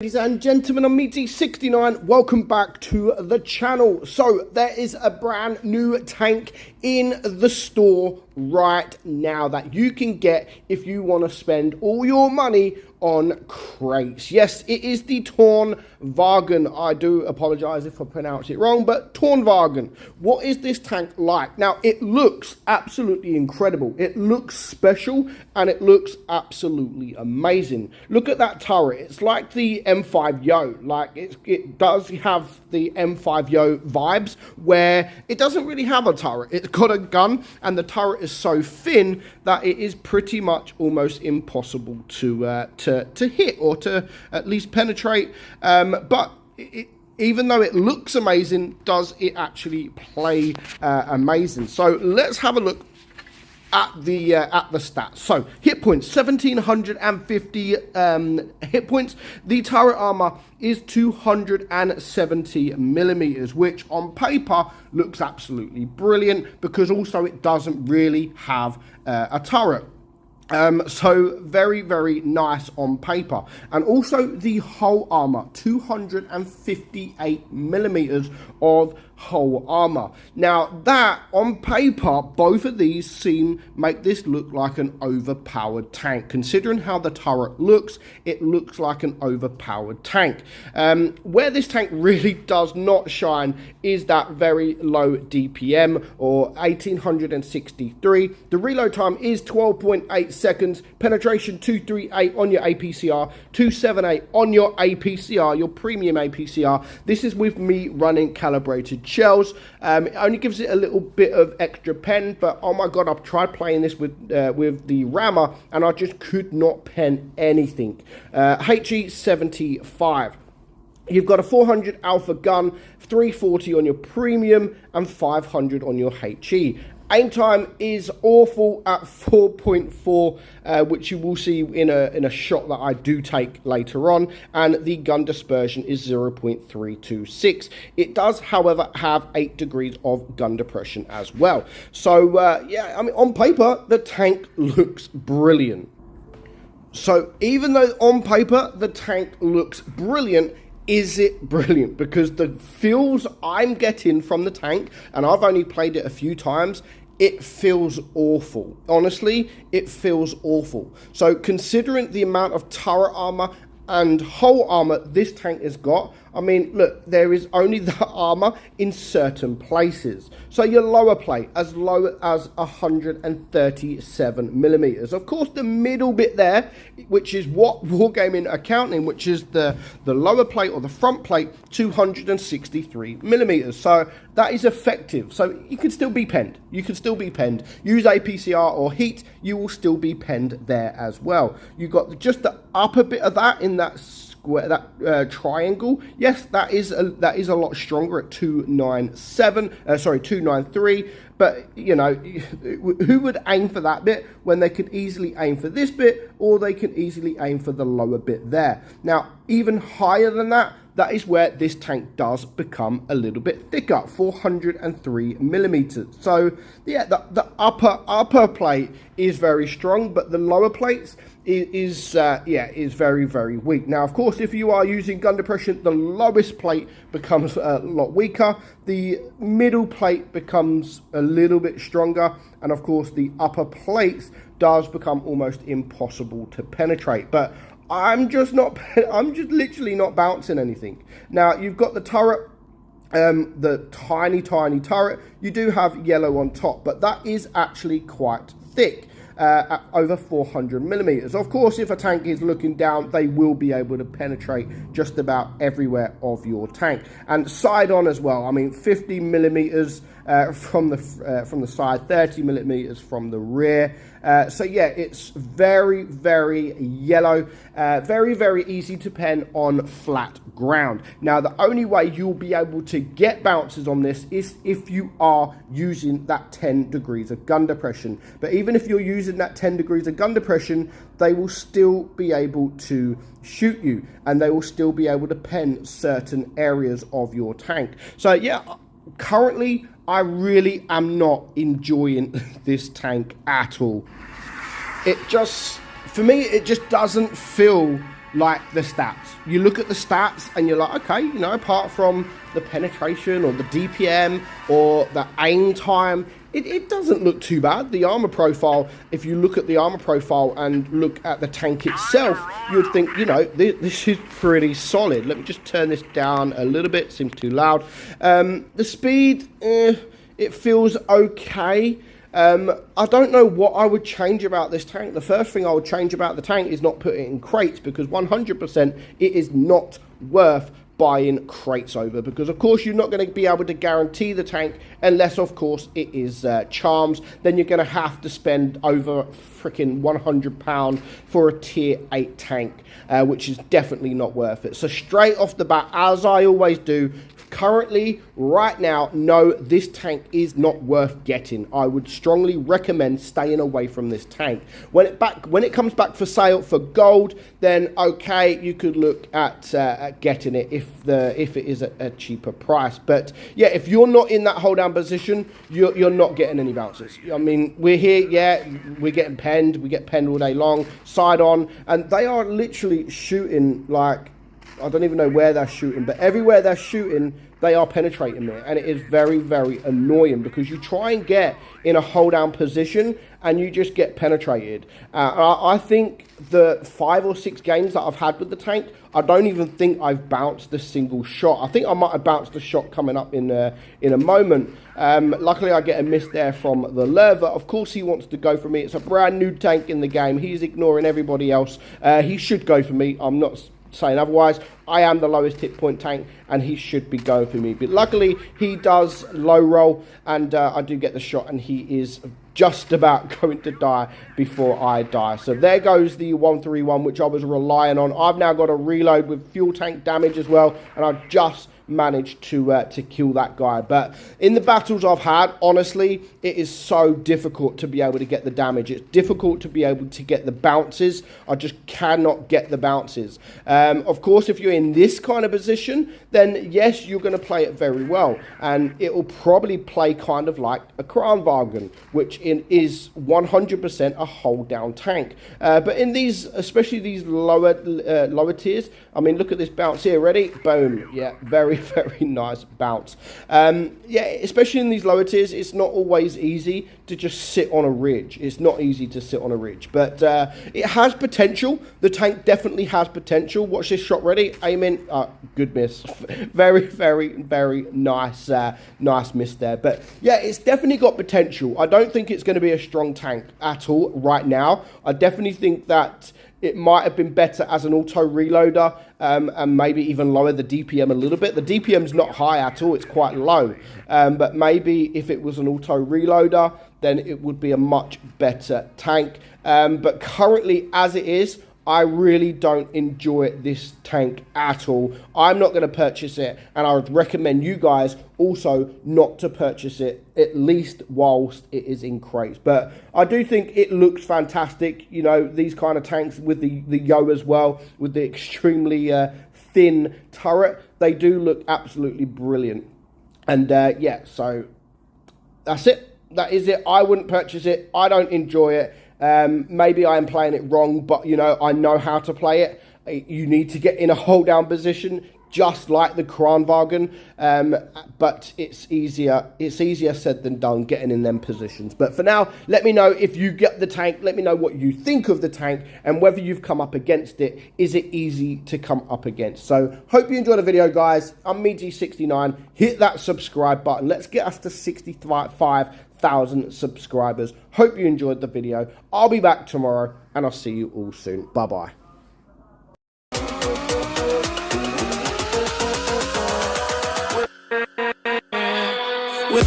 Ladies and gentlemen, I'm meadsy69. Welcome back to the channel. So there is a brand new tank in the store right now that you can get if you want to spend all your money on crates. Yes, it is the TORNVAGN. I do apologize if I pronounce it wrong, but TORNVAGN. What is this tank like? Now, it looks absolutely incredible. It looks special and it looks absolutely amazing. Look at that turret. It's like the M5 Yo. Like it does have the M5 Yo vibes, where it doesn't really have a turret. It's got a gun and the turret is so thin that it is pretty much almost impossible to hit or to at least penetrate. But even though it looks amazing, does it actually play amazing? So let's have a look at the stats. So hit points, 1750 hit points. The turret armor is 270 millimeters, which on paper looks absolutely brilliant because also it doesn't really have a turret. So very, very nice on paper. And also the hull armor, 258 millimeters of hull armor. Now that on paper, both of these make this look like an overpowered tank. Considering how the turret looks, it looks like an overpowered tank. Where this tank really does not shine is that very low DPM, or 1863. The reload time is 12.8 seconds. Penetration 238 on your APCR, 278 on your APCR, your premium APCR. This is with me running calibrated shells. It only gives it a little bit of extra pen, but oh my god, I've tried playing this with the rammer and I just could not pen anything. HE 75. You've got a 400 alpha gun, 340 on your premium and 500 on your HE. Aim time is awful at 4.4, which you will see in a shot that I do take later on, and the gun dispersion is 0.326. It does, however, have 8 degrees of gun depression as well. So, yeah, I mean, on paper, the tank looks brilliant. So, even though on paper the tank looks brilliant, is it brilliant? Because the feels I'm getting from the tank, and I've only played it a few times, it feels awful. Honestly, it feels awful. So considering the amount of turret armor and hull armor this tank has got, I mean, look, there is only the armor in certain places. So your lower plate as low as 137 millimeters. Of course, the middle bit there, which is what Wargaming are counting, which is the lower plate or the front plate, 263 millimeters. So that is effective. So you can still be penned. You can still be penned. Use APCR or heat, you will still be penned there as well. You've got just the upper bit of that in that square, that triangle. Yes, that is a lot stronger at 293. But you know, who would aim for that bit when they could easily aim for this bit, or they can easily aim for the lower bit there? Now, even higher than that, that is where this tank does become a little bit thicker, 403 millimeters. So yeah, the upper plate is very strong, but the lower plates is very, very weak. Now, of course, if you are using gun depression, the lowest plate becomes a lot weaker. The middle plate becomes a little bit stronger, and of course, the upper plates does become almost impossible to penetrate. But I'm just literally not bouncing anything. Now, you've got the turret, the tiny turret. You do have yellow on top, but that is actually quite thick. At over 400 millimeters. Of course, if a tank is looking down, they will be able to penetrate just about everywhere of your tank. And side on as well. I mean, 50 millimeters from the side, 30 millimeters from the rear. So yeah, it's very, very yellow, very, very easy to pen on flat ground. Now, the only way you'll be able to get bounces on this is if you are using that 10 degrees of gun depression. But even if you're using that 10 degrees of gun depression, they will still be able to shoot you, and they will still be able to pen certain areas of your tank. So yeah, currently, I really am not enjoying this tank at all. It just, for me, it just doesn't feel like the stats. You look at the stats and you're like, okay, you know, apart from the penetration or the DPM or the aim time, it doesn't look too bad. The armor profile, if you look at the armor profile and look at the tank itself, you'd think, you know, this is pretty solid. Let me just turn this down a little bit. Seems too loud. The speed, it feels okay. I don't know what I would change about this tank. The first thing I would change about the tank is not put it in crates, because 100% it is not worth buying crates over, because of course you're not going to be able to guarantee the tank unless of course it is charms. Then you're going to have to spend over freaking £100 for a tier 8 tank, which is definitely not worth it. So straight off the bat, as I always do, currently, right now, no, this tank is not worth getting. I would strongly recommend staying away from this tank. When it comes back for sale for gold, then okay, you could look at getting it if it is a cheaper price. But yeah, if you're not in that hold down position, you're not getting any bounces. I mean, we're here, yeah, we're getting penned. We get penned all day long, side on, and they are literally shooting like, I don't even know where they're shooting, but everywhere they're shooting, they are penetrating me. And it is very, very annoying, because you try and get in a hold down position and you just get penetrated. I think the 5 or 6 games that I've had with the tank, I don't even think I've bounced a single shot. I think I might have bounced a shot coming up in a moment. Luckily, I get a miss there from the Lerva. Of course, he wants to go for me. It's a brand new tank in the game. He's ignoring everybody else. He should go for me. I'm not saying otherwise. I am the lowest hit point tank and he should be going for me, but luckily he does low roll, and I do get the shot, and he is just about going to die before I die. So there goes the 131, which I was relying on. I've now got a reload with fuel tank damage as well, and I just managed to kill that guy. But in the battles I've had, honestly, it is so difficult to be able to get the damage. It's difficult to be able to get the bounces. I just cannot get the bounces. Of course, if you're in this kind of position, then yes, you're going to play it very well, and it will probably play kind of like a TORNVAGN, which is 100% a hold down tank. But in these, especially these lower tiers, I mean, look at this bounce here. Ready? Boom. Yeah, very, very nice bounce. Yeah, especially in these lower tiers, it's not always easy to just sit on a ridge. It's not easy to sit on a ridge, but it has potential. The tank definitely has potential. Watch this shot. Ready? Aim in. Good miss. Very, very, very nice, nice miss there. But yeah, it's definitely got potential. I don't think it's going to be a strong tank at all right now. I definitely think that it might have been better as an auto reloader, and maybe even lower the DPM a little bit. The DPM's not high at all, it's quite low. But maybe if it was an auto reloader, then it would be a much better tank. But currently, as it is, I really don't enjoy this tank at all. I'm not going to purchase it, and I would recommend you guys also not to purchase it, at least whilst it is in crates. But I do think it looks fantastic. You know, these kind of tanks with the Yo as well, with the extremely thin turret, they do look absolutely brilliant. And yeah, so that's it. That is it. I wouldn't purchase it. I don't enjoy it. Maybe I am playing it wrong, but you know, I know how to play it. You need to get in a hold down position, just like the TORNVAGN, but it's easier said than done getting in them positions. But for now, let me know if you get the tank. Let me know what you think of the tank and whether you've come up against it. Is it easy to come up against? So hope you enjoyed the video, guys. I'm meadsyreplays. Hit that subscribe button. Let's get us to 65,000 subscribers. Hope you enjoyed the video. I'll be back tomorrow, and I'll see you all soon. Bye-bye. With